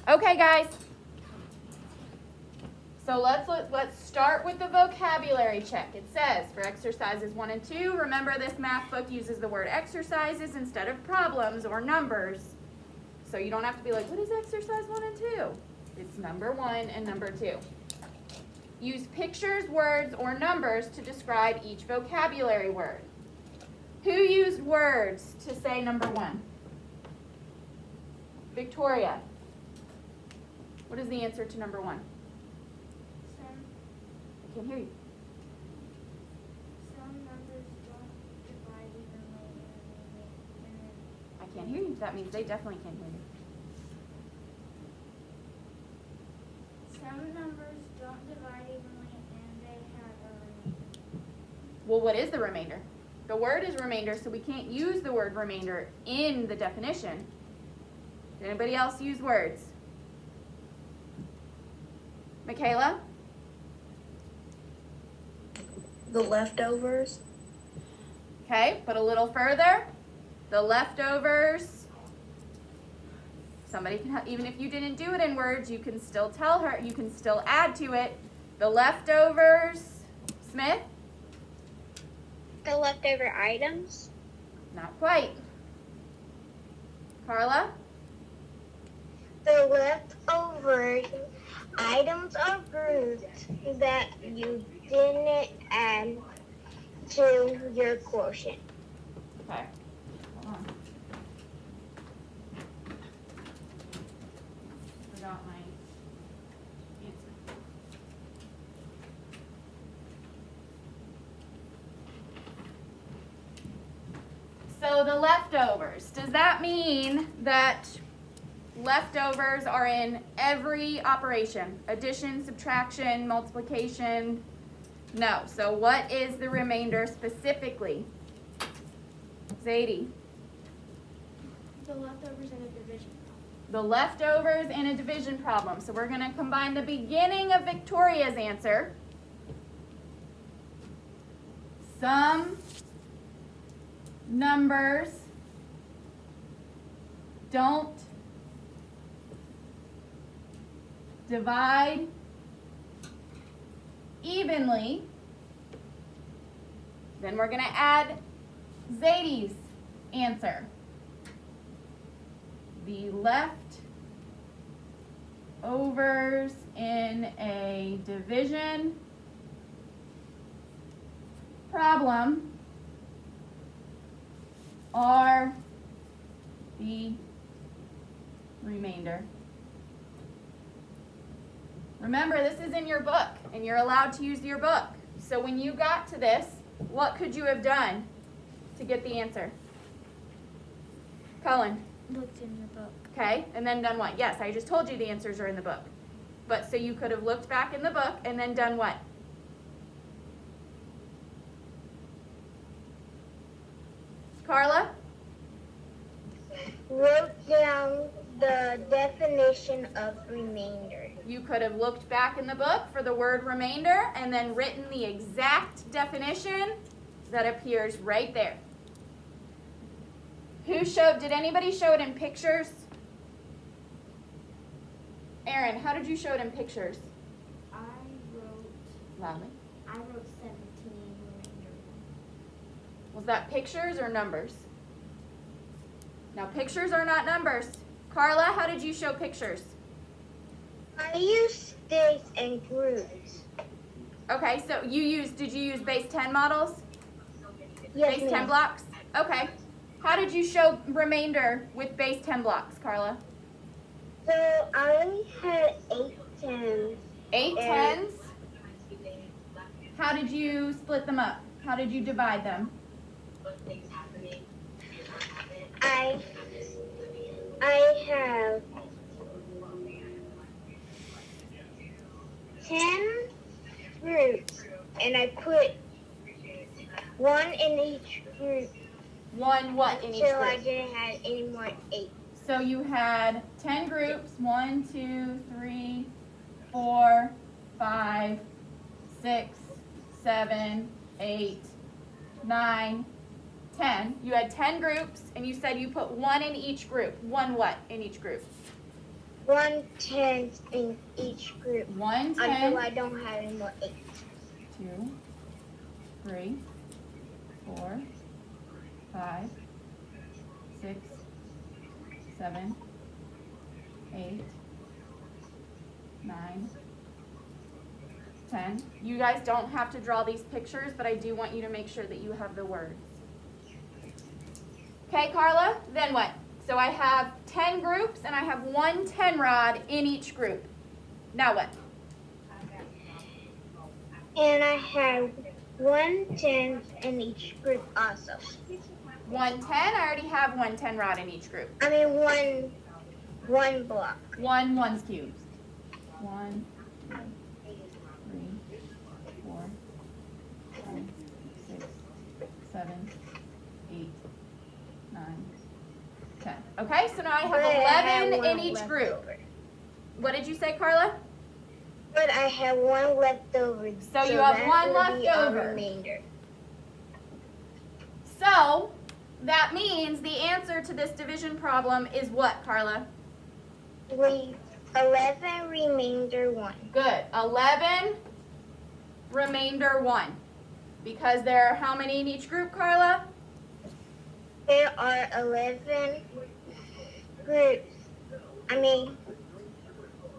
Okay, guys. So let's start with the vocabulary check. It says for exercises 1 and 2, remember this math book uses the word exercises instead of problems or numbers. So you don't have to be like, what is exercise 1 and 2? It's number 1 and number 2. Use pictures, words, or numbers to describe each vocabulary word. Who used words to say number 1? Victoria. What is the answer to number 1? I can't hear you. Some numbers don't divide evenly I can't hear you. That means they definitely can't hear you. Some numbers don't divide evenly and they have a remainder. Well, what is the remainder? The word is remainder, so we can't use the word remainder in the definition. Did anybody else use words? Michaela? The leftovers. Okay, but a little further. The leftovers. Somebody can, even if you didn't do it in words, you can still tell her, you can still add to it. The leftovers. Smith? The leftover items. Not quite. Carla? The leftover items or groups that you didn't add to your quotient. Okay. Hold on. Forgot my answer. So the leftovers, does that mean that leftovers are in every operation? Addition, subtraction, multiplication? No. So what is the remainder specifically? Zadie. The leftovers in a division. The leftovers in a division problem. So we're going to combine the beginning of Victoria's answer. Some numbers don't divide evenly. Then we're going to add Zadie's answer. The leftovers in a division problem are the remainder. Remember, this is in your book, and you're allowed to use your book. So when you got to this, what could you have done to get the answer? Cullen. Looked in your book. Okay, and then done what? Yes, I just told you the answers are in the book. But so you could have looked back in the book and then done what? Carla? Wrote down the definition of remainder. You could have looked back in the book for the word remainder and then written the exact definition that appears right there. Did anybody show it in pictures? Aaron, how did you show it in pictures? I wrote Loudly. 17 remainder. Was that pictures or numbers? Now, pictures are not numbers. Carla, how did you show pictures? I use sticks and groups. Okay, so did you use base 10 models? Yes, Base 10 ma'am. blocks? Okay. How did you show remainder with base 10 blocks, Carla? So I had 8 tens. 8 tens? How did you split them up? How did you divide them? I have 10 groups, and I put one in each group. One what in each Until I group? didn't have any more 8. So you had 10 groups, 1, 2, 3, 4, 5, 6, 7, 8, 9, 10. You had 10 groups, and you said you put one in each group. One what in each group? 1/10 in each group 1/10. until I don't have any more 8. 2, 3, 4, 5, 6, 7, 8, 9, 10. You guys don't have to draw these pictures, but I do want you to make sure that you have the words. Okay, Carla, then what? So I have 10 groups and I have 1 10 rod in each group. Now what? And I have 1/10 in each group also. 1 10, I already have 1 10 rod in each group. I mean one block. 1 1's cubes. 1, 2, 3, 4, 5, 6, 7, 8, 9, 10. Okay, so now I But I have have 11 in one each left group. over. What did you say, Carla? But I have 1 left over. So you have that 1 will left be our over. remainder. So that means the answer to this division problem is what, Carla? 11 remainder 1. Good. 11 remainder 1. Because there are how many in each group, Carla? There are 11 groups.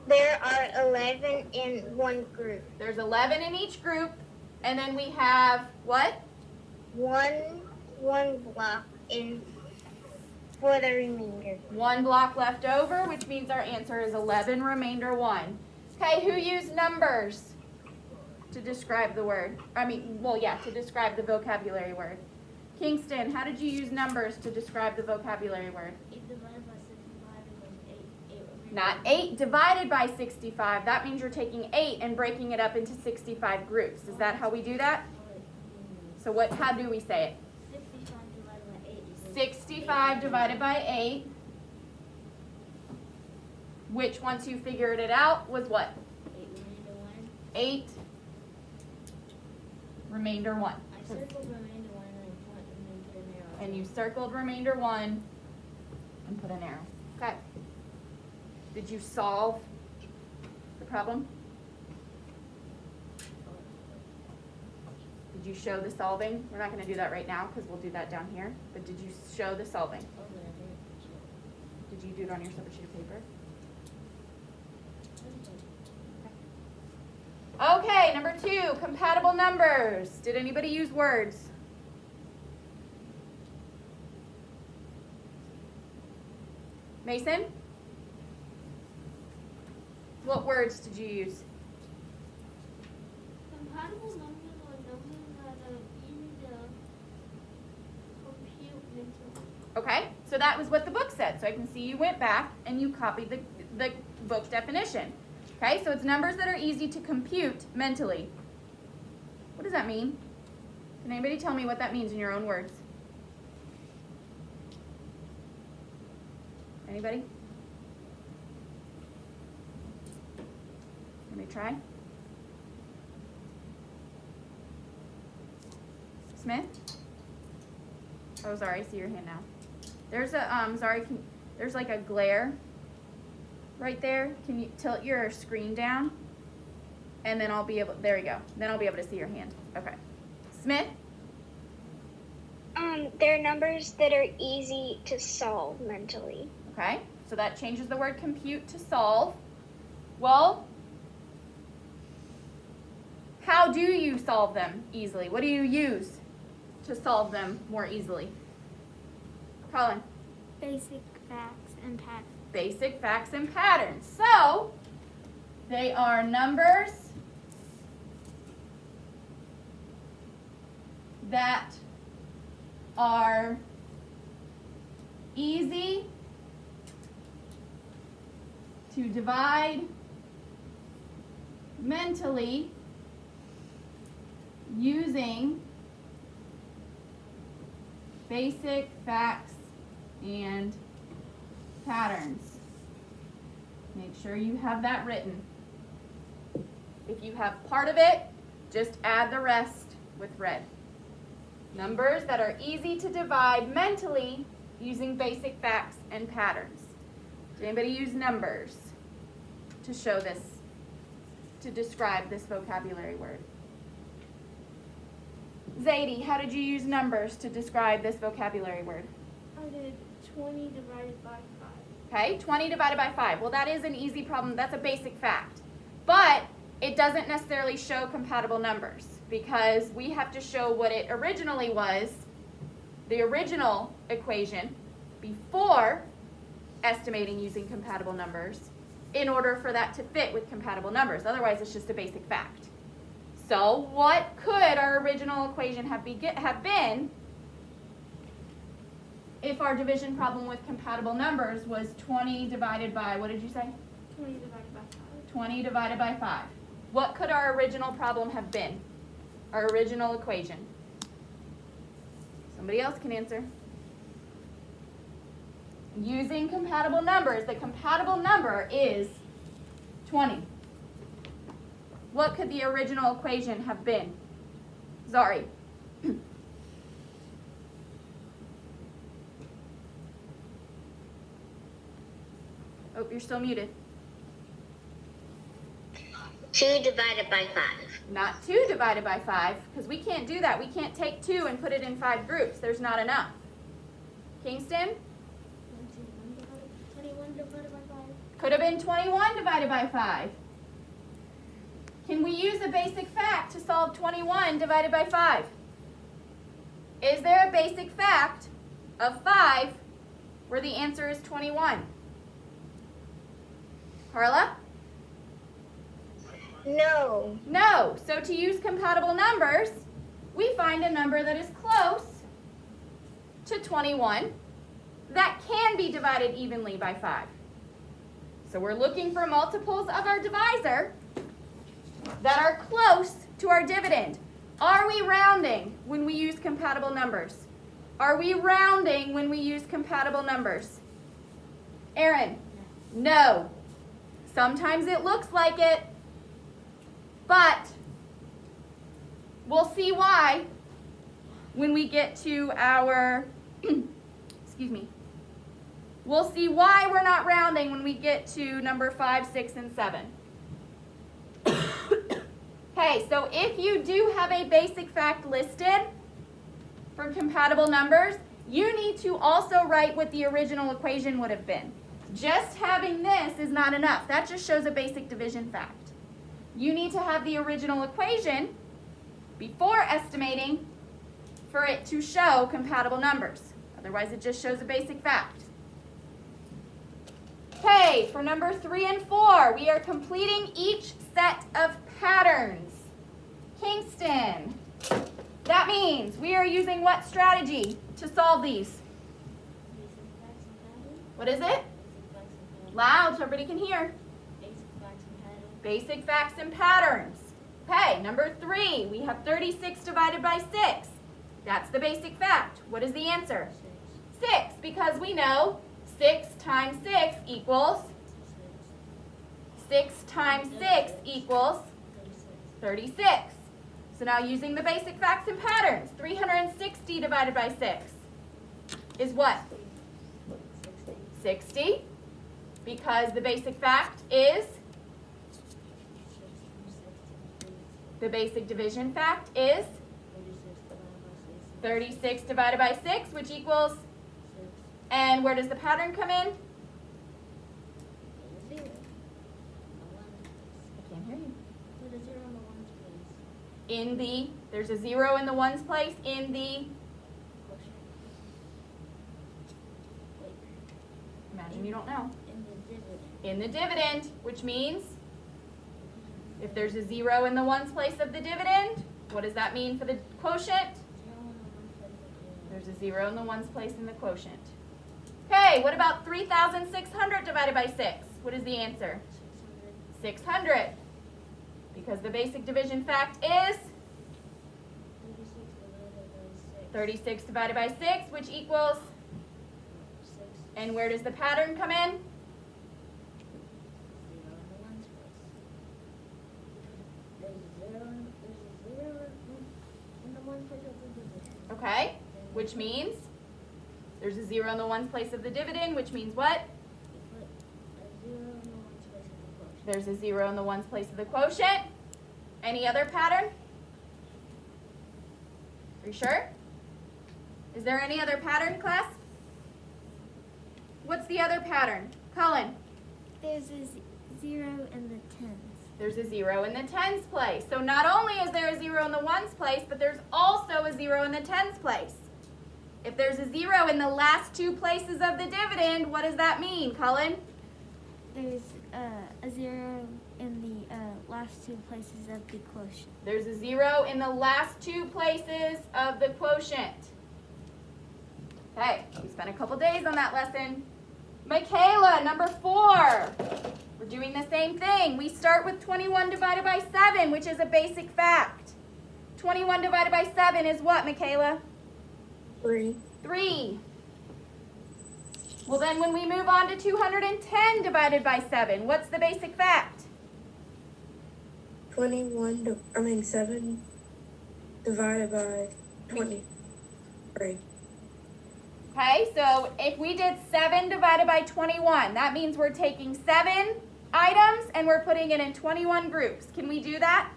There are 11 in one group. There's 11 in each group. And then we have what? One block in for the remainder. 1 block left over, which means our answer is 11 remainder 1. Okay, who used numbers to describe the word? To describe the vocabulary word. Kingston, how did you use numbers to describe the vocabulary word? 8 divided by 65 equals 8. Not 8 divided by 65. That means you're taking 8 and breaking it up into 65 groups. Is that how we do that? So how do we say it? 65 divided by 8 equals 65 divided by 8, which once you figured it out was what? 8 remainder 1. 8 remainder 1. I circled remainder 1 and then put an arrow. And you circled remainder 1 and put an arrow. Okay. Did you solve the problem? Did you show the solving? We're not going to do that right now because we'll do that down here. But did you show the solving? Did you do it on your separate sheet of paper? Okay, number 2, compatible numbers. Did anybody use words? Mason? What words did you use? Compatible numbers are numbers that are easy to compute mentally. Okay, so that was what the book said. So I can see you went back and you copied the book definition. Okay, so it's numbers that are easy to compute mentally. What does that mean? Can anybody tell me what that means in your own words? Anybody? Let me try. Smith? Oh, sorry, I see your hand now. There's a, there's like a glare right there. Can you tilt your screen down? And then I'll be able, there you go. Then I'll be able to see your hand. Okay. Smith? They're numbers that are easy to solve mentally. Okay, so that changes the word compute to solve. Well, how do you solve them easily? What do you use to solve them more easily? Colin? Basic facts and patterns. Basic facts and patterns. So, they are numbers that are easy to divide mentally using basic facts and patterns. Make sure you have that written. If you have part of it, just add the rest with red. Numbers that are easy to divide mentally using basic facts and patterns. Did anybody use numbers? to show this, to describe this vocabulary word? Zadie, how did you use numbers to describe this vocabulary word? I did 20 divided by 5. Okay, 20 divided by 5. Well, that is an easy problem. That's a basic fact. But it doesn't necessarily show compatible numbers because we have to show what it originally was, the original equation, before estimating using compatible numbers in order for that to fit with compatible numbers. Otherwise, it's just a basic fact. So what could our original equation have been if our division problem with compatible numbers was 20 divided by, what did you say? 20 divided by 5. 20 divided by 5. What could our original problem have been? Our original equation. Somebody else can answer. Using compatible numbers, the compatible number is 20. What could the original equation have been? Zari. Oh, you're still muted. 2 divided by 5. Not 2 divided by 5, because we can't do that. We can't take 2 and put it in 5 groups. There's not enough. Kingston? 21 divided by 5. Could have been 21 divided by 5. Can we use a basic fact to solve 21 divided by 5? Is there a basic fact of 5 where the answer is 21? Carla? No. No. So to use compatible numbers, we find a number that is close to 21 that can be divided evenly by 5. So we're looking for multiples of our divisor that are close to our dividend. Are we rounding when we use compatible numbers? Are we rounding when we use compatible numbers? Aaron? No. Sometimes it looks like it, but we'll see why when we get to our, excuse me, we'll see why we're not rounding when we get to number 5, 6, and 7. Okay, so if you do have a basic fact listed for compatible numbers, you need to also write what the original equation would have been. Just having this is not enough. That just shows a basic division fact. You need to have the original equation before estimating for it to show compatible numbers. Otherwise, it just shows a basic fact. Okay, for number 3 and 4, we are completing each set of patterns. Kingston, that means we are using what strategy to solve these? What is it? Loud so everybody can hear. Basic facts and patterns. Okay, number 3, we have 36 divided by 6. That's the basic fact. What is the answer? 6, because we know 6 times 6 equals 6 times 6 equals 36. So now using the basic facts and patterns, 360 divided by 6 is what? 60, because the basic fact is, the basic division fact is 36 divided by 6, which equals, and where does the pattern come in? I can't hear you. In the, there's a 0 in the ones place, in the, imagine you don't know. In the dividend, which means if there's a 0 in the ones place of the dividend, what does that mean for the quotient? There's a 0 in the ones place in the quotient. Okay, what about 3,600 divided by 6? What is the answer? 600. Because the basic division fact is 36 divided by 6, which equals, and where does the pattern come in? Okay, which means there's a 0 in the ones place of the dividend, which means what? There's a 0 in the ones place of the quotient. Any other pattern? Are you sure? Is there any other pattern, class? What's the other pattern? Colin? There's a 0 in the tens. There's a 0 in the tens place. So not only is there a 0 in the ones place, but there's also a 0 in the tens place. If there's a 0 in the last two places of the dividend, what does that mean, Colin? There's a 0 in the last two places of the quotient. There's a 0 in the last two places of the quotient. Okay, we spent a couple days on that lesson. Michaela, number 4. We're doing the same thing. We start with 21 divided by 7, which is a basic fact. 21 divided by 7 is what, Michaela? 3. 3. Well, then when we move on to 210 divided by 7, what's the basic fact? 7 divided by 23. Okay, so if we did 7 divided by 21, that means we're taking 7 items and we're putting it in 21 groups. Can we do that?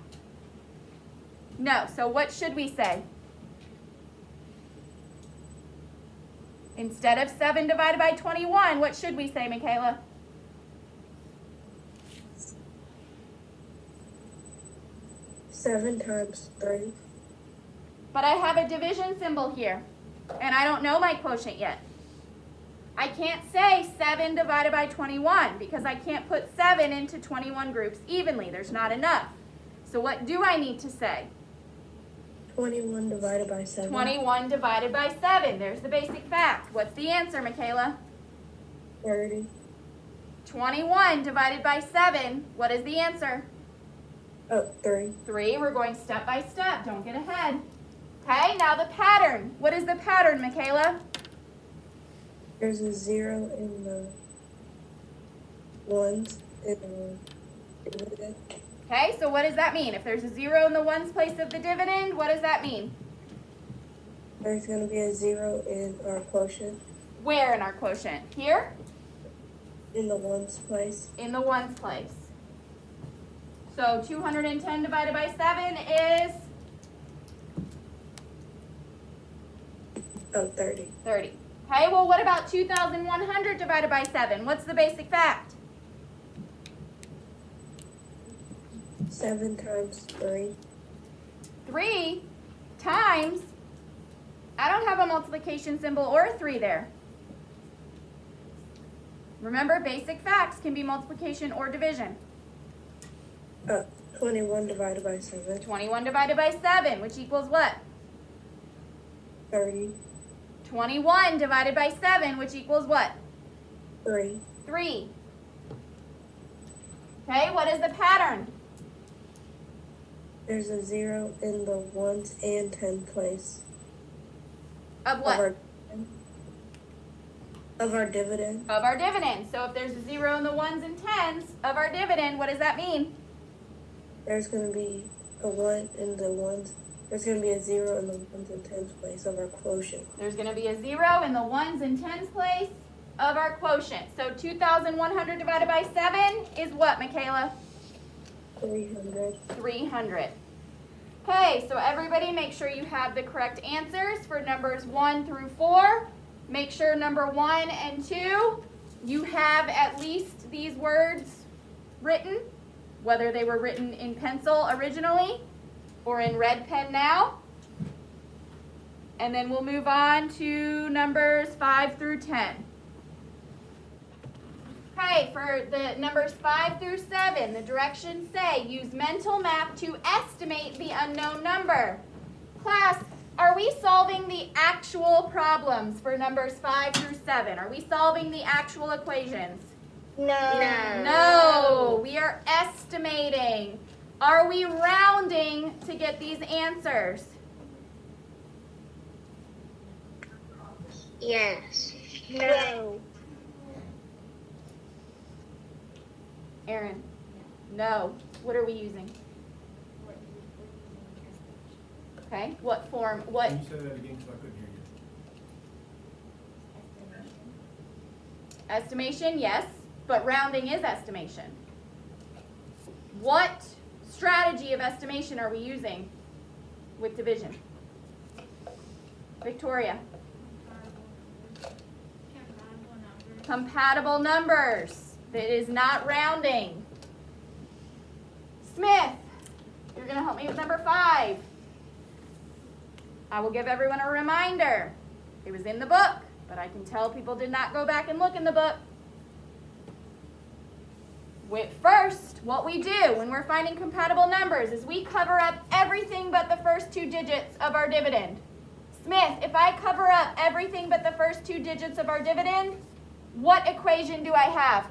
No, so what should we say? Instead of 7 divided by 21, what should we say, Michaela? Seven times 3. But I have a division symbol here, and I don't know my quotient yet. I can't say 7 divided by 21 because I can't put 7 into 21 groups evenly. There's not enough. So what do I need to say? 21 divided by 7. 21 divided by 7. There's the basic fact. What's the answer, Michaela? 30. 21 divided by 7. What is the answer? 3. 3. We're going step by step. Don't get ahead. Okay, now the pattern. What is the pattern, Michaela? There's a 0 in the ones in the dividend. Okay, so what does that mean? If there's a 0 in the ones place of the dividend, what does that mean? There's going to be a 0 in our quotient. Where in our quotient? Here? In the ones place. In the ones place. So 210 divided by 7 is 30. 30. Okay, well what about 2,100 divided by 7? What's the basic fact? 7 times 3. 3 times, I don't have a multiplication symbol or a 3 there. Remember, basic facts can be multiplication or division. 21 divided by 7. 21 divided by 7, which equals what? 30. 21 divided by 7, which equals what? 3. 3. Okay, what is the pattern? There's a 0 in the ones and 10 place. Of what? Of our dividend. Of our dividend. So if there's a 0 in the ones and tens of our dividend, what does that mean? There's going to be a 1 in the ones. There's going to be a 0 in the ones and 10s place of our quotient. There's going to be a 0 in the ones and tens place of our quotient. So 2,100 divided by 7 is what, Michaela? 300. 300. Okay, so everybody make sure you have the correct answers for numbers 1 through 4. Make sure number 1 and 2, you have at least these words written, whether they were written in pencil originally or in red pen now. And then we'll move on to numbers 5 through 10. Okay, for the numbers 5 through 7, the directions say use mental math to estimate the unknown number. Class, are we solving the actual problems for numbers 5 through 7? Are we solving the actual equations? No. No, we are estimating. Are we rounding to get these answers? Yes. No. Aaron, no. What are we using? Okay, what form? What? Can you say that again because I couldn't hear you? Estimation, yes, but rounding is estimation. What strategy of estimation are we using with division? Victoria. Compatible numbers. That is not rounding. Smith, you're going to help me with number 5. I will give everyone a reminder. It was in the book, but I can tell people did not go back and look in the book. First, what we do when we're finding compatible numbers is we cover up everything but the first 2 digits of our dividend. Smith, if I cover up everything but the first 2 digits of our dividend, what equation do I have?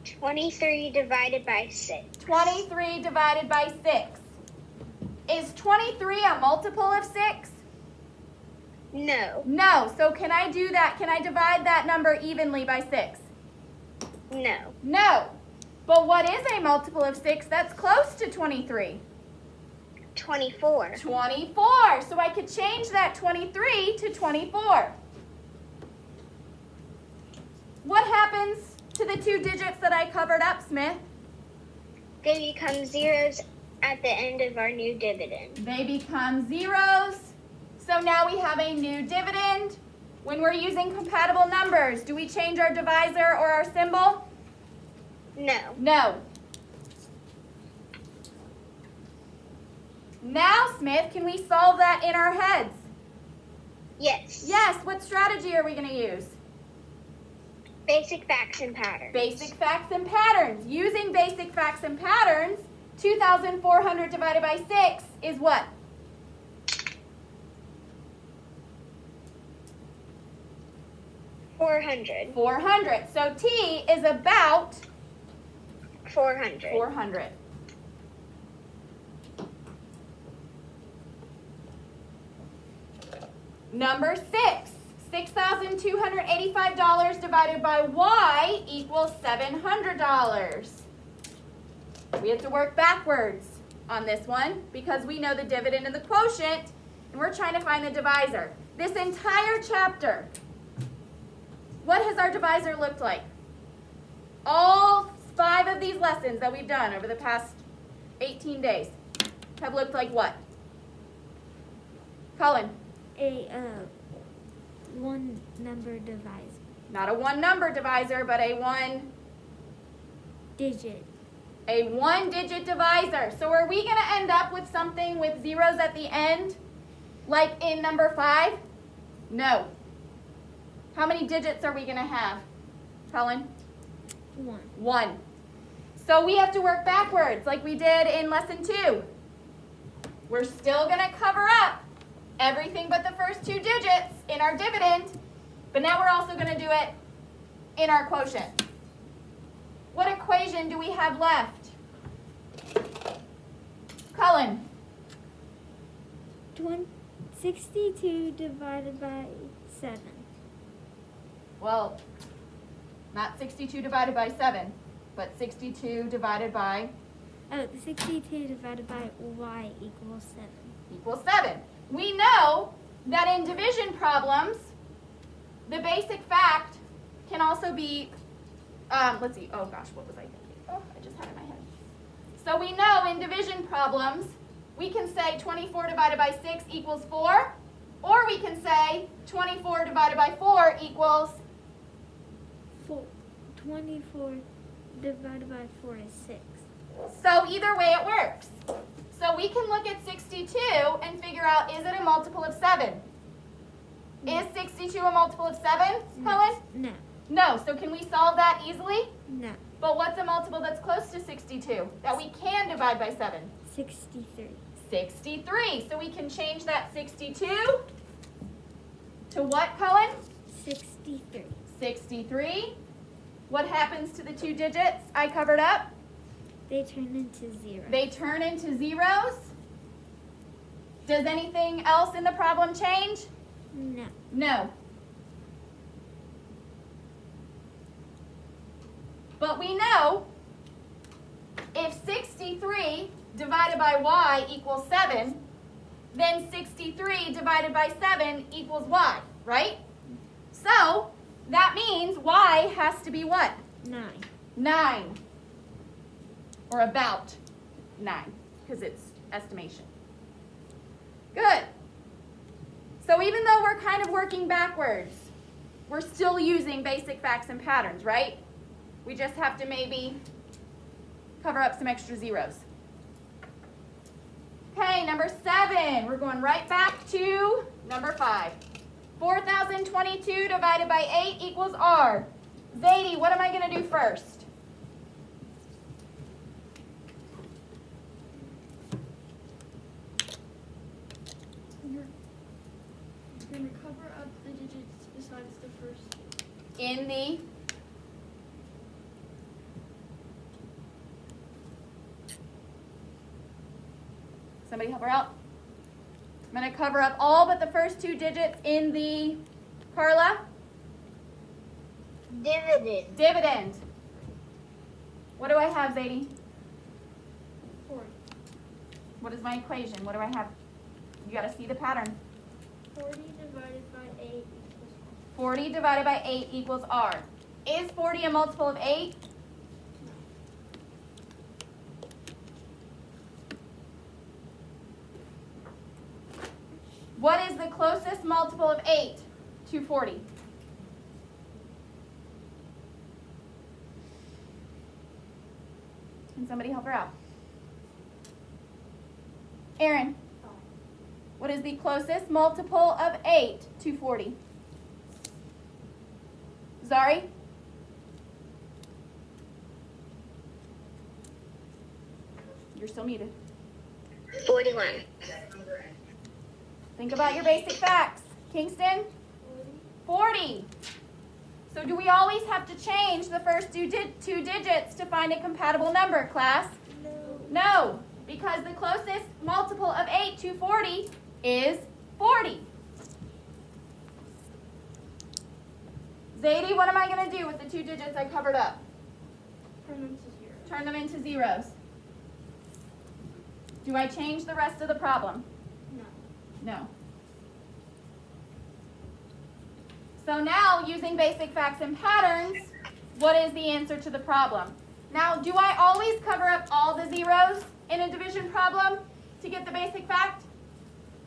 23 divided by 6. 23 divided by 6. Is 23 a multiple of 6? No. No. So can I do that? Can I divide that number evenly by 6? No. No. But what is a multiple of 6 that's close to 23? 24. 24. So I could change that 23 to 24. What happens to the 2 digits that I covered up, Smith? They become zeros at the end of our new dividend. They become zeros. So now we have a new dividend. When we're using compatible numbers, do we change our divisor or our symbol? No. No. Now, Smith, can we solve that in our heads? Yes. Yes. What strategy are we going to use? Basic facts and patterns. Basic facts and patterns. Using basic facts and patterns, 2,400 divided by 6 is what? $400. 400. So T is about 400. 400. Number 6. $6,285 divided by Y equals $700. We have to work backwards on this one because we know the dividend and the quotient, and we're trying to find the divisor. This entire chapter, what has our divisor looked like? All 5 of these lessons that we've done over the past 18 days have looked like what? Colin. A one number divisor. Not a 1 number divisor, but a 1 Digit. A 1-digit divisor. So are we going to end up with something with zeros at the end, like in number 5? No. How many digits are we going to have, Helen? 1. 1. So we have to work backwards like we did in lesson 2. We're still going to cover up everything but the first 2 digits in our dividend, but now we're also going to do it in our quotient. What equation do we have left? Cullen. 62 divided by 7. Well, not 62 divided by 7, but 62 divided by 62 divided by Y equals 7. equals 7. We know that in division problems, the basic fact can also be, let's see, oh gosh, what was I thinking? Oh, I just had it in my head. So we know in division problems, we can say 24 divided by 6 equals 4, or we can say 24 divided by 4 equals 24 divided by 4 is 6. So either way it works. So we can look at 62 and figure out, is it a multiple of 7? Is 62 a multiple of 7, Helen? No. No. So can we solve that easily? No. But what's a multiple that's close to 62 that we can divide by 7? 63. 63. So we can change that 62 to what, Cullen? 63. 63. What happens to the 2 digits I covered up? They turn into 0. They turn into zeros. Does anything else in the problem change? No. No. But we know if 63 divided by Y equals 7, then 63 divided by 7 equals Y, right? So that means Y has to be what? 9. 9. or about 9, because it's estimation. Good. So even though we're kind of working backwards, we're still using basic facts and patterns, right? We just have to maybe cover up some extra zeros. Okay, number 7. We're going right back to number 5. 4,022 divided by 8 equals R. Zadie, what am I going to do first? You're going to cover up the digits besides the first. In the somebody help her out. I'm going to cover up all but the first 2 digits in the Carla. Dividend. Dividend. What do I have, Zadie? 40. What is my equation? What do I have? You got to see the pattern. 40 divided by 8 equals 40 divided by 8 equals R. Is 40 a multiple of 8? What is the closest multiple of 8 to 40? Can somebody help her out? Aaron, what is the closest multiple of 8 to 40? Zari? You're still muted. 41. Think about your basic facts. Kingston? 40. So do we always have to change the first 2 digits to find a compatible number, class? No, because the closest multiple of 8 to 40 is 40. Zadie, what am I going to do with the 2 digits I covered up? Turn them to 0. Turn them into zeros. Do I change the rest of the problem? No. No. So now, using basic facts and patterns, what is the answer to the problem? Now, do I always cover up all the zeros in a division problem to get the basic fact?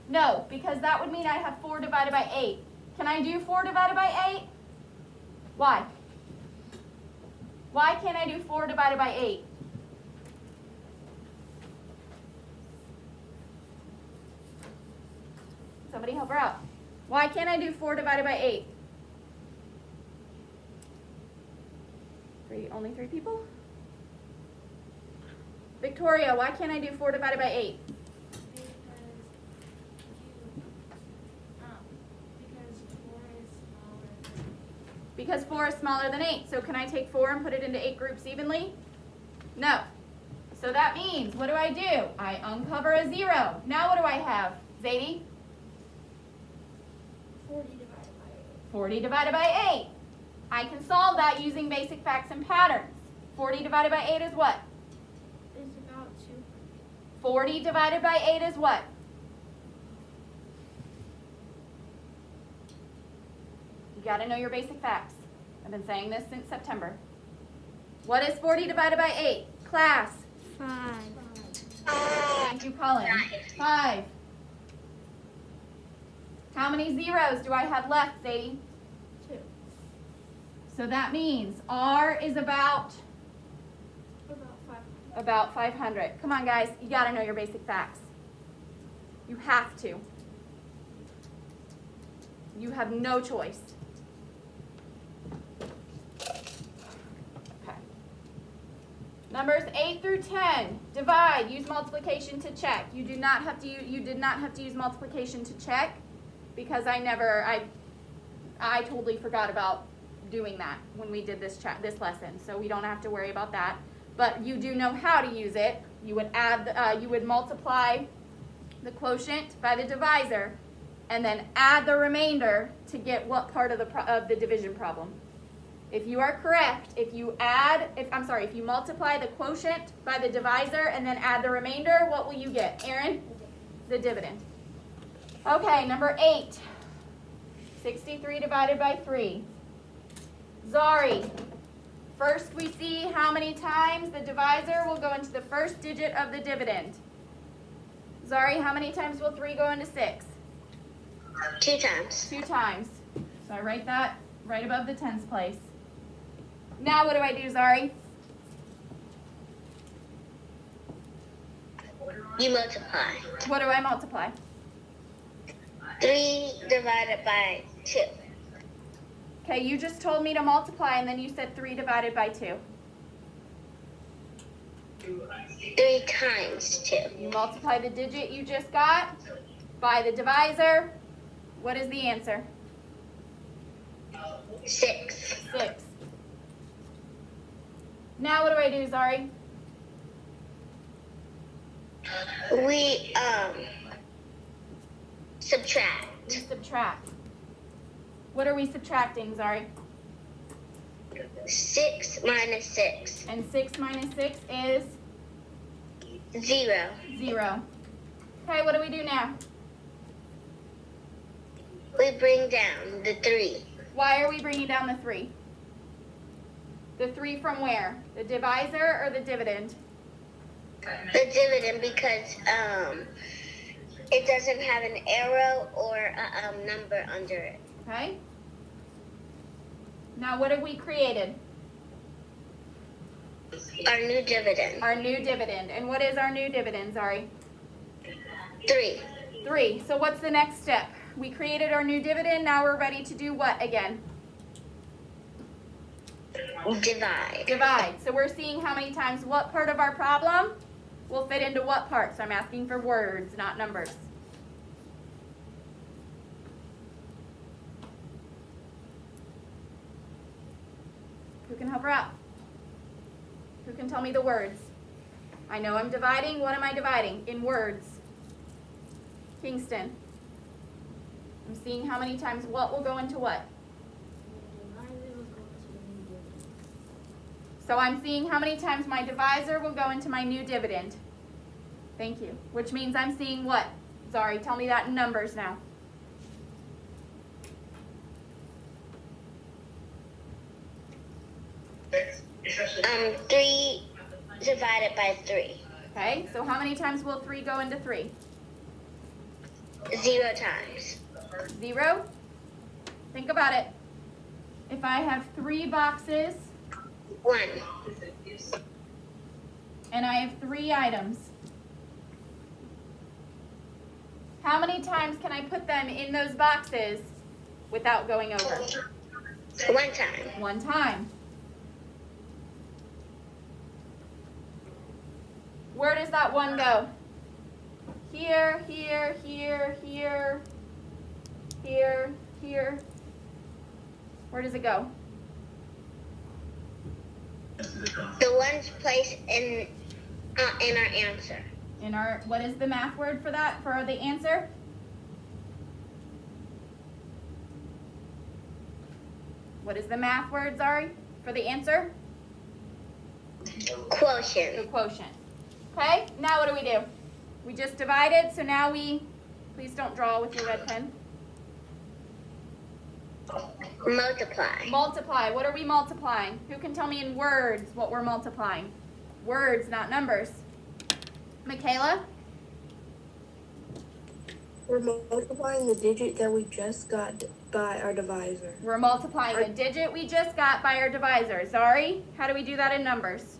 No, because that would mean I have 4 divided by 8. Can I do 4 divided by 8? Why? Why can't I do 4 divided by 8? Somebody help her out. Why can't I do 4 divided by 8? Only 3 people? Victoria, why can't I do 4 divided by 8? Because 4 is smaller than 8. So can I take 4 and put it into 8 groups evenly? No. So that means, what do? I uncover a 0. Now what do I have? Zadie? 40 divided by 8. 40 divided by 8. I can solve that using basic facts and patterns. 40 divided by 8 is what? It's about 2. 40 divided by 8 is what? You got to know your basic facts. I've been saying this since September. What is 40 divided by 8? Class. 5. Thank you, Colin. 5. How many zeros do I have left, Zadie? 2. So that means R is about About 500. 500. Come on, guys. You got to know your basic facts. You have to. You have no choice. Okay. Numbers 8 through 10. Divide. Use multiplication to check. You did not have to use multiplication to check because I totally forgot about doing that when we did this lesson. So we don't have to worry about that. But you do know how to use it. You would multiply the quotient by the divisor, and then add the remainder to get what part of the division problem. If you are correct, if you multiply the quotient by the divisor and then add the remainder, what will you get, Aaron? The dividend. Okay, number 8. 63 divided by 3. Zari, First, we see how many times the divisor will go into the first digit of the dividend. Zari, how many times will 3 go into 6? 2 times. 2 times. So I write that right above the tens place. Now what do I do, Zari? You multiply. What do I multiply? 3 divided by 2. Okay, you just told me to multiply and then you said 3 divided by 2. 3 times 2. You multiply the digit you just got by the divisor. What is the answer? 6. 6. Now what do I do, Zari? We subtract. We subtract. What are we subtracting, Zari? 6 minus 6. And 6 minus 6 is 0. 0. Okay, what do we do now? We bring down the 3. Why are we bringing down the 3? The 3 from where? The divisor or the dividend? The dividend, because it doesn't have an arrow or a number under it. Okay? Now what have we created? Our new dividend. Our new dividend. And what is our new dividend, Zari? 3. 3. So what's the next step? We created our new dividend. Now we're ready to do what again? Divide. Divide. So we're seeing how many times what part of our problem will fit into what part. So I'm asking for words, not numbers. Who can help her out? Who can tell me the words? I know I'm dividing. What am I dividing? In words. Kingston. I'm seeing how many times what will go into what. So I'm seeing how many times my divisor will go into my new dividend. Thank you. Which means I'm seeing what? Zari, tell me that in numbers now. 3 divided by 3. Okay, so how many times will 3 go into 3? 0 times. 0? Think about it. If I have 3 boxes 1. and I have 3 items, how many times can I put them in those boxes without going over? 1 time. 1 time. Where does that 1 go? Here, here, here, here, here, here. Where does it go? The one's placed in our answer. In our, what is the math word for that, for the answer? What is the math word, Zari, for the answer? The Quotient. quotient. Okay, now what do? We just divided, so now we, please don't draw with your red pen. Multiply. Multiply. What are we multiplying? Who can tell me in words what we're multiplying? Words, not numbers. Michaela? We're multiplying the digit that we just got by our divisor. We're multiplying the digit we just got by our divisor. Zari, how do we do that in numbers?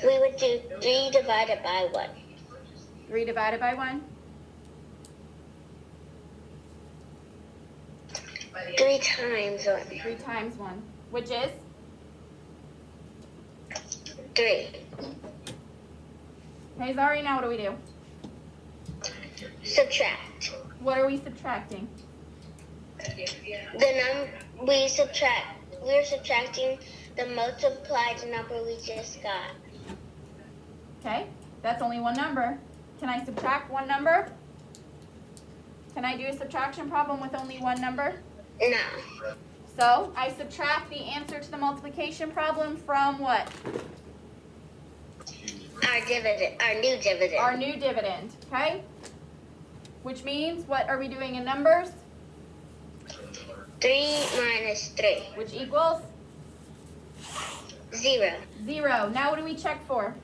We would do 3 divided by 1. 3 divided by 1? 3 times 1. 3 times 1, which is? 3. Okay, Zari, now what do? Subtract. What are we subtracting? We're subtracting the multiplied number we just got. Okay, that's only 1 number. Can I subtract 1 number? Can I do a subtraction problem with only 1 number? No. So I subtract the answer to the multiplication problem from what? Our dividend, our new dividend. Our new dividend, okay? Which means, what are we doing in numbers? 3 minus 3. which equals 0. 0. Now what do we check for?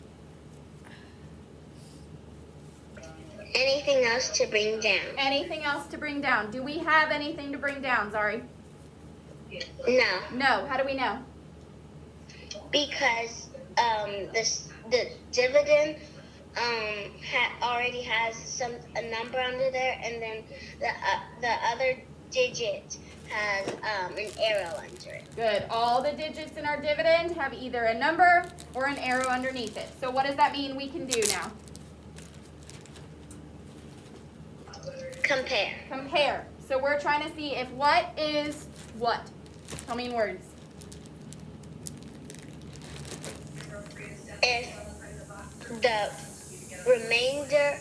Anything else to bring down? Anything else to bring down? Do we have anything to bring down, Zari? No. No. How do we know? Because the dividend already has a number under there, and then the other digit has an arrow under it. Good. All the digits in our dividend have either a number or an arrow underneath it. So what does that mean we can do now? Compare. Compare. So we're trying to see if what is what. Tell me in words. If the remainder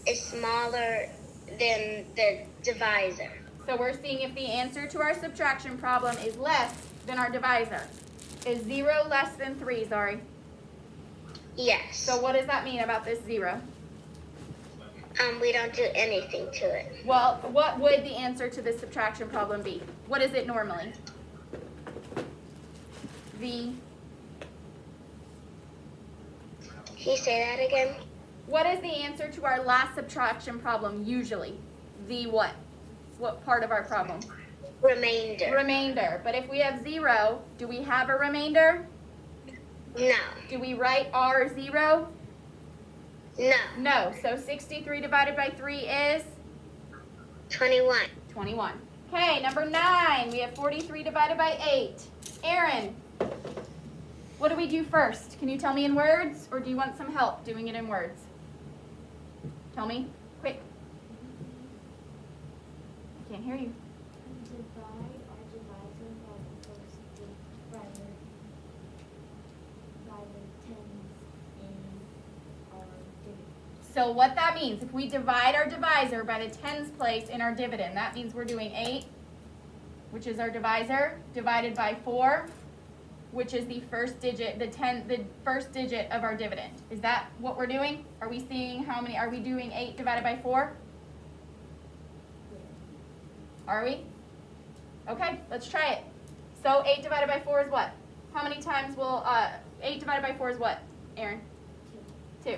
is smaller than the divisor. So we're seeing if the answer to our subtraction problem is less than our divisor. Is 0 less than 3, Zari? Yes. So what does that mean about this 0? We don't do anything to it. Well, what would the answer to this subtraction problem be? What is it normally? Can you say that again? What is the answer to our last subtraction problem usually? The what? What part of our problem? Remainder. Remainder. But if we have 0, do we have a remainder? No. Do we write our 0? No. No. So 63 divided by 3 is 21. 21. Okay, number 9. We have 43 divided by 8. Aaron, what do we do first? Can you tell me in words, or do you want some help doing it in words? Tell me, quick. I can't hear you. Divide our divisor by the first divisor by the tens in our dividend. So what that means, if we divide our divisor by the tens place in our dividend, that means we're doing 8, which is our divisor, divided by 4, which is the first digit, the first digit of our dividend. Is that what we're doing? Are we seeing how many? Are we doing 8 divided by 4? Are we? Okay, let's try it. So 8 divided by 4 is what? How many times will 8 divided by 4 is what, Aaron? 2.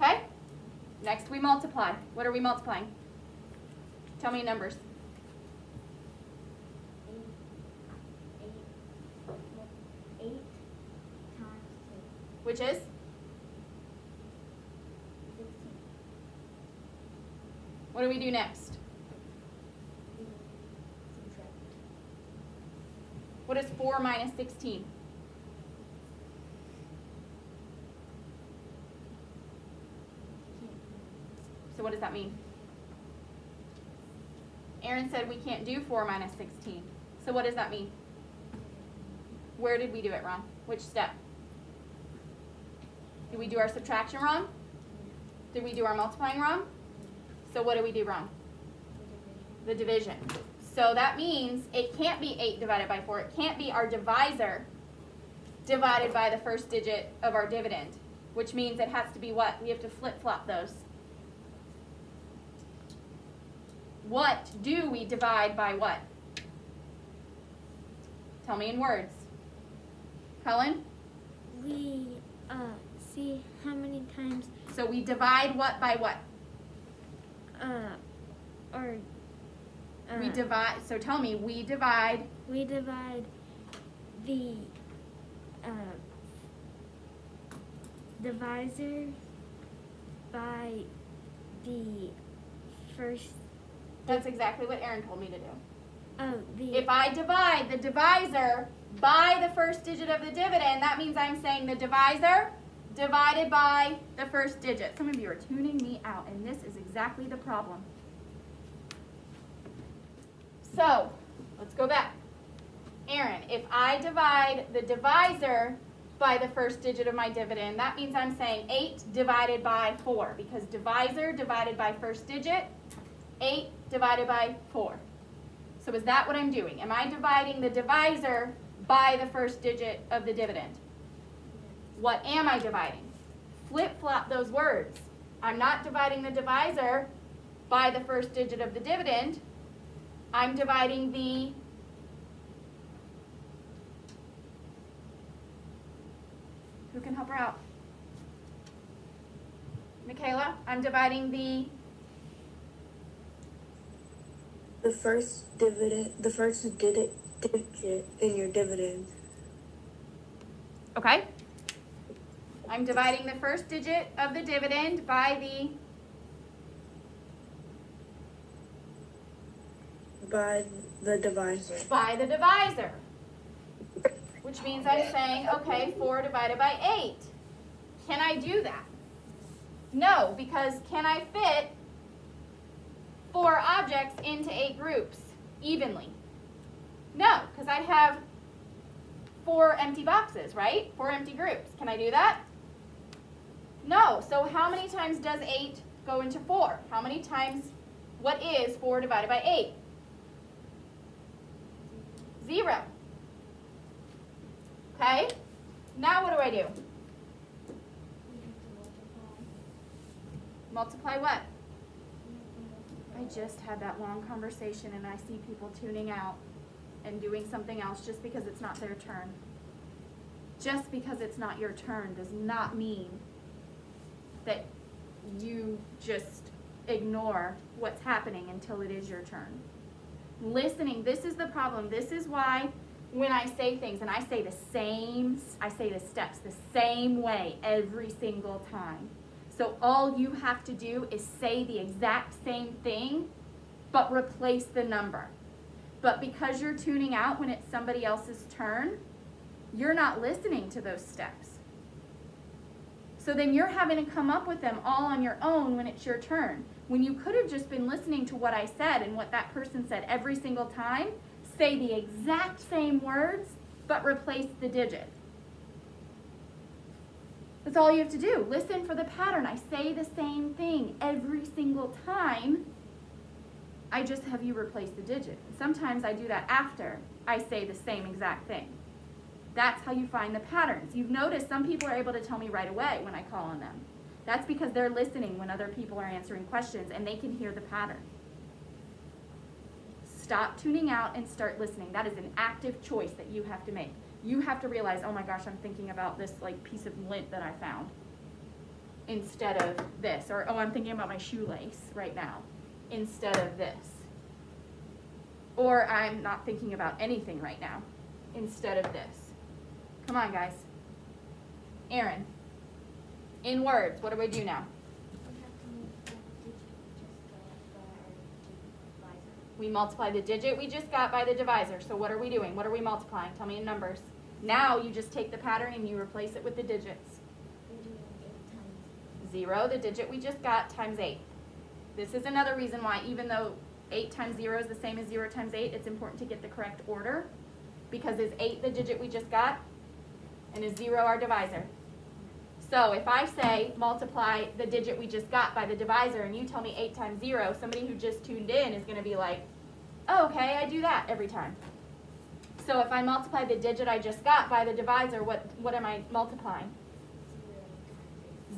Okay? Next we multiply. What are we multiplying? Tell me numbers. 8 times 2. Which is? 16. What do we do next? We subtract. What is 4 minus 16? So what does that mean? Aaron said we can't do 4 minus 16. So what does that mean? Where did we do it wrong? Which step? Did we do our subtraction wrong? Did we do our multiplying wrong? So what did we do wrong? The division. So that means it can't be 8 divided by 4. It can't be our divisor divided by the first digit of our dividend, which means it has to be what? We have to flip-flop those. What do we divide by what? Tell me in words. Helen? We see how many times So we divide what by what? We divide, so tell me, we divide the divisor by the first that's exactly what Aaron told me to do. the If I divide the divisor by the first digit of the dividend, that means I'm saying the divisor divided by the first digit. Some of you are tuning me out, and this is exactly the problem. So, let's go back. Aaron, if I divide the divisor by the first digit of my dividend, that means I'm saying 8 divided by 4, because divisor divided by first digit, 8 divided by 4. So is that what I'm doing? Am I dividing the divisor by the first digit of the dividend? What am I dividing? Flip-flop those words. I'm not dividing the divisor by the first digit of the dividend, I'm dividing the who can help her out? Michaela, I'm dividing the first digit in your dividend. okay. I'm dividing the first digit of the dividend by the divisor. by the divisor. Which means I'm saying, okay, 4 divided by 8. Can I do that? No, because can I fit 4 objects into 8 groups evenly? No, because I have 4 empty boxes, right? 4 empty groups. Can I do that? No. So how many times does 8 go into 4? How many times, what is 4 divided by 8? 0. Okay? Now what do I do? Multiply what? I just had that long conversation and I see people tuning out and doing something else just because it's not their turn. Just because it's not your turn does not mean that you just ignore what's happening until it is your turn. Listening, this is the problem. This is why when I say things, and I say the steps the same way every single time. So all you have to do is say the exact same thing, but replace the number. But because you're tuning out when it's somebody else's turn, you're not listening to those steps. So then you're having to come up with them all on your own when it's your turn. When you could have just been listening to what I said and what that person said every single time, say the exact same words, but replace the digit. That's all you have to do. Listen for the pattern. I say the same thing every single time. I just have you replace the digit. Sometimes I do that after I say the same exact thing. That's how you find the patterns. You've noticed some people are able to tell me right away when I call on them. That's because they're listening when other people are answering questions and they can hear the pattern. Stop tuning out and start listening. That is an active choice that you have to make. You have to realize, oh my gosh, I'm thinking about this like piece of lint that I found instead of this. Or, oh, I'm thinking about my shoelace right now instead of this. Or I'm not thinking about anything right now instead of this. Come on, guys. Aaron, in words, what do we do now? We multiply the digit we just got by the divisor. So what are we doing? What are we multiplying? Tell me in numbers. Now you just take the pattern and you replace it with the digits. 0, the digit we just got, times 8. This is another reason why, even though 8 times 0 is the same as 0 times 8, it's important to get the correct order. Because is 8 the digit we just got? And is 0 our divisor? So if I say multiply the digit we just got by the divisor and you tell me 8 times 0, somebody who just tuned in is going to be like, oh, okay, I do that every time. So if I multiply the digit I just got by the divisor, what am I multiplying?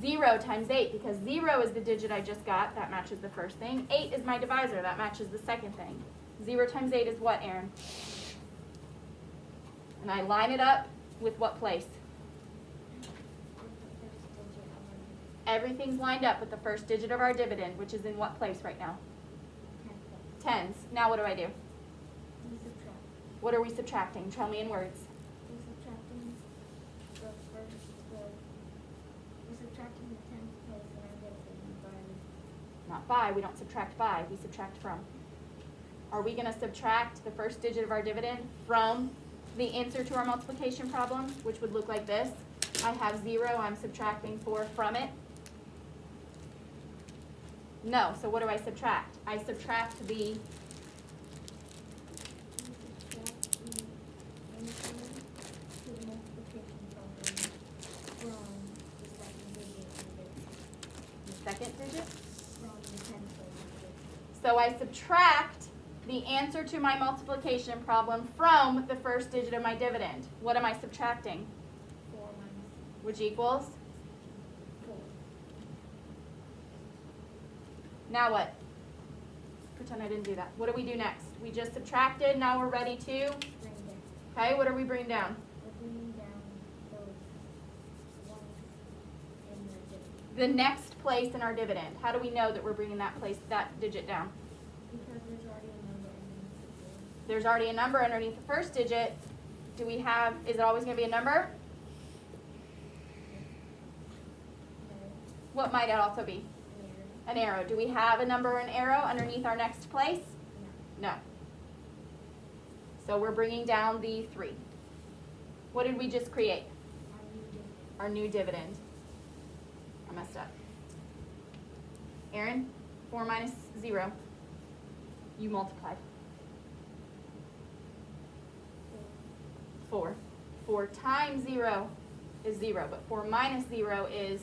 0 times 8, because 0 is the digit I just got. That matches the first thing. 8 is my divisor. That matches the second thing. 0 times 8 is what, Aaron? And I line it up with what place? Everything's lined up with the first digit of our dividend, which is in what place right now? Tens. Now what do I do? What are we subtracting? Tell me in words. Not by. We don't subtract by. We subtract from. Are we going to subtract the first digit of our dividend from the answer to our multiplication problem, which would look like this? I have 0. I'm subtracting 4 from it. No. So what do I subtract? I subtract the second digit. So I subtract the answer to my multiplication problem from the first digit of my dividend. What am I subtracting? 4 minus Which equals? 4. Now what? pretend I didn't do that. What do we do next? We just subtracted, now we're ready to, Bring down. okay, what are we bringing down? We're bringing down those ones in the dividend. The next place in our dividend. How do we know that we're bringing that digit down? Because there's already a number underneath the dividend. There's already a number underneath the first digit. Is it always going to be a number? What might it also be? An arrow. Do we have a number or an arrow underneath our next place? No. So we're bringing down the 3. What did we just create? Our new dividend. I messed up. Aaron, 4 minus 0. You multiplied. 4. 4 times 0 is 0, but 4 minus 0 is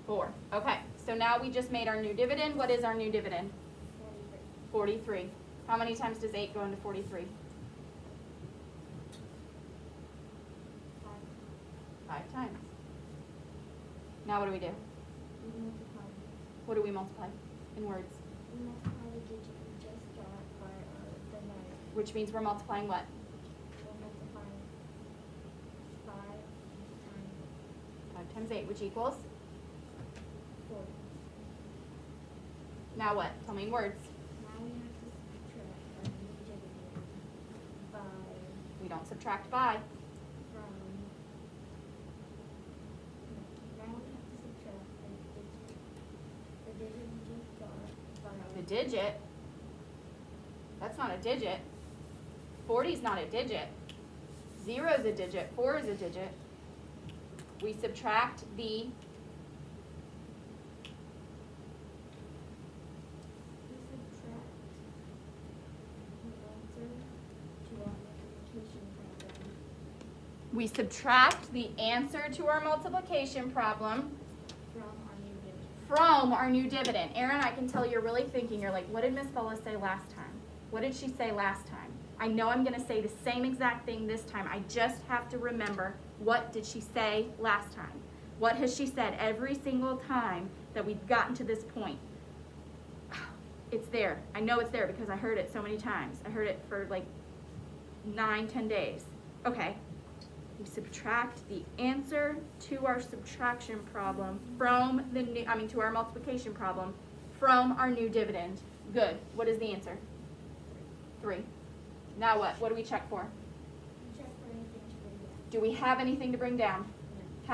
4. Okay, so now we just made our new dividend. What is our new dividend? 43. How many times does 8 go into 43? 5 times. Now what do we do? We multiply. What do we multiply in words? We multiply the digit we just got by the divisor. Which means we're multiplying what? We'll multiply 5 times 5 times 8, which equals? 40. Now what? Tell me in words. Now we have to subtract our new dividend by We don't subtract by. from. Now we have to subtract the digit we just got by our. The digit? That's not a digit. 40 is not a digit. 0 is a digit. 4 is a digit. We subtract the We subtract the answer to our multiplication problem We subtract the answer to our multiplication problem from our new dividend. from our new dividend. Aaron, I can tell you're really thinking. You're like, what did Miss Bella say last time? What did she say last time? I know I'm going to say the same exact thing this time. I just have to remember, what did she say last time? What has she said every single time that we've gotten to this point? It's there. I know it's there because I heard it so many times. I heard it for like 9-10 days. Okay. We subtract the answer to our subtraction problem from the new, to our multiplication problem from our new dividend. Good. What is the answer? 3. Now what? What do we check for? Check for anything to bring down. Do we have anything to bring down? No.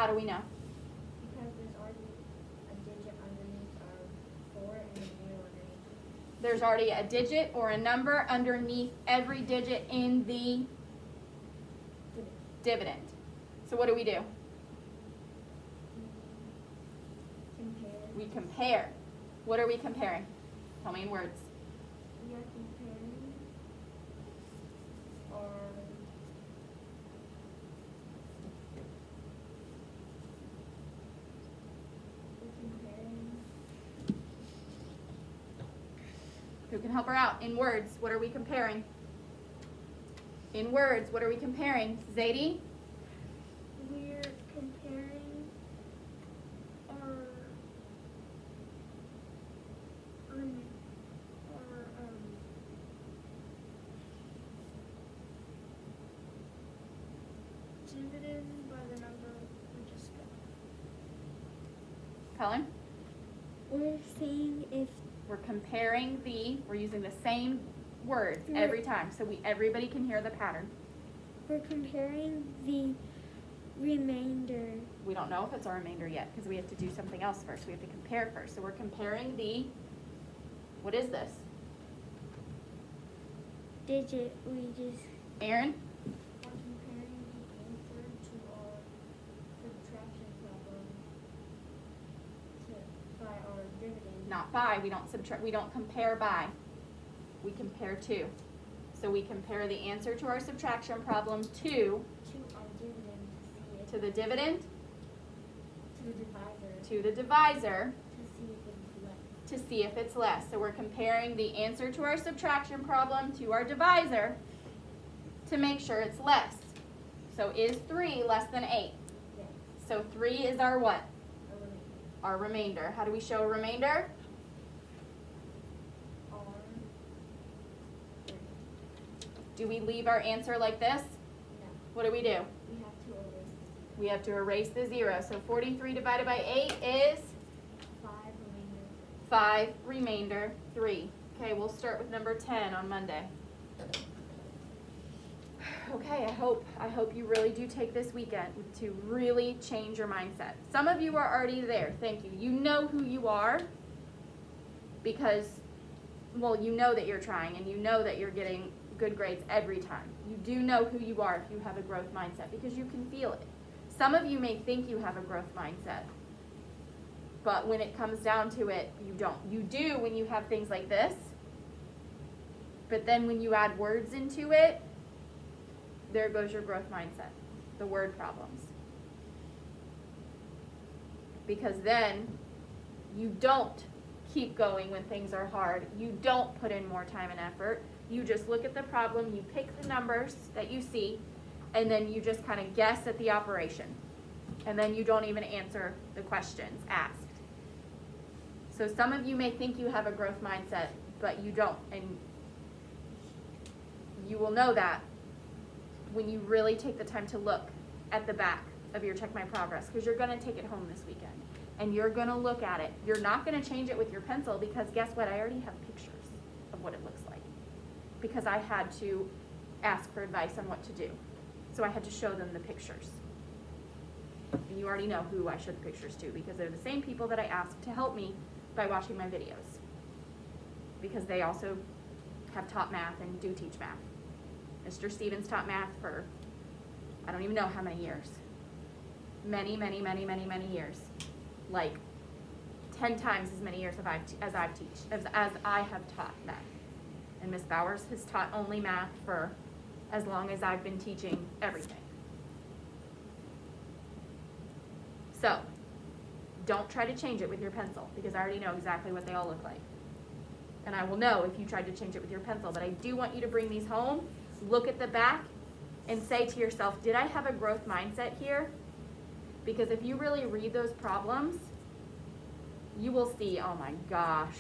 How do we know? Because there's already a digit underneath our 4 and a 0 underneath it. There's already a digit or a number underneath every digit in the dividend. So what do? Compare. We compare. What are we comparing? Tell me in words. We are comparing our Who can help her out? In words, what are we comparing? In words, what are we comparing? Zadie? We're comparing our dividend by the number we just got. Helen? We're saying if We're comparing we're using the same words every time so everybody can hear the pattern. we're comparing the remainder. We don't know if it's a remainder yet because we have to do something else first. We have to compare first. So we're comparing what is this? Digit we just. Aaron? We're comparing the answer to our subtraction problem by our dividend. Not by. We don't subtract. We don't compare by. We compare to. So we compare the answer to our subtraction problem to our dividend to see it. the dividend, To the divisor. to the divisor, To see if it's less. to see if it's less. So we're comparing the answer to our subtraction problem to our divisor to make sure it's less. So is 3 less than 8? Yes. So 3 is our what? A remainder. Our remainder. How do we show a remainder? R Do we leave our answer like this? No, What do? we have to erase We have to erase the 0. So 43 divided by 8 is 5 remainder. 5 remainder 3. Okay, we'll start with number 10 on Monday. Okay, I hope you really do take this weekend to really change your mindset. Some of you are already there. Thank you. You know who you are because, well, you know that you're trying and you know that you're getting good grades every time. You do know who you are if you have a growth mindset because you can feel it. Some of you may think you have a growth mindset, but when it comes down to it, you don't. You do when you have things like this, but then when you add words into it, there goes your growth mindset, the word problems. Because then you don't keep going when things are hard. You don't put in more time and effort. You just look at the problem, you pick the numbers that you see, and then you just kind of guess at the operation. And then you don't even answer the questions asked. So some of you may think you have a growth mindset, but you don't. And you will know that when you really take the time to look at the back of your Check My Progress, because you're going to take it home this weekend and you're going to look at it. You're not going to change it with your pencil because guess what? I already have pictures of what it looks like because I had to ask for advice on what to do. So I had to show them the pictures. And you already know who I showed the pictures to because they're the same people that I asked to help me by watching my videos because they also have taught math and do teach math. Mr. Stevens taught math for, I don't even know how many years. Many years. Like 10 times as many years as I have taught math. And Miss Bowers has taught only math for as long as I've been teaching everything. So, don't try to change it with your pencil because I already know exactly what they all look like. And I will know if you tried to change it with your pencil, but I do want you to bring these home. Look at the back and say to yourself, did I have a growth mindset here? Because if you really read those problems, you will see, oh my gosh,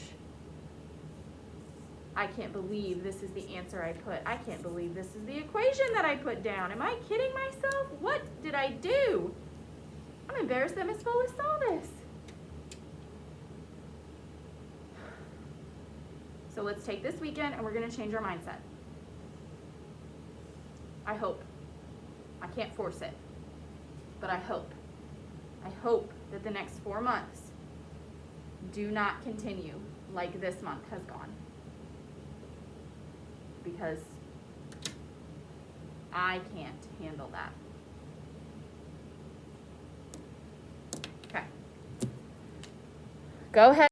I can't believe this is the answer I put. I can't believe this is the equation that I put down. Am I kidding myself? What did I do? I'm embarrassed that Miss Follis saw this. So let's take this weekend and we're going to change our mindset. I hope. I can't force it, but I hope. I hope that the next 4 months do not continue like this month has gone. Because I can't handle that. Okay. Go ahead.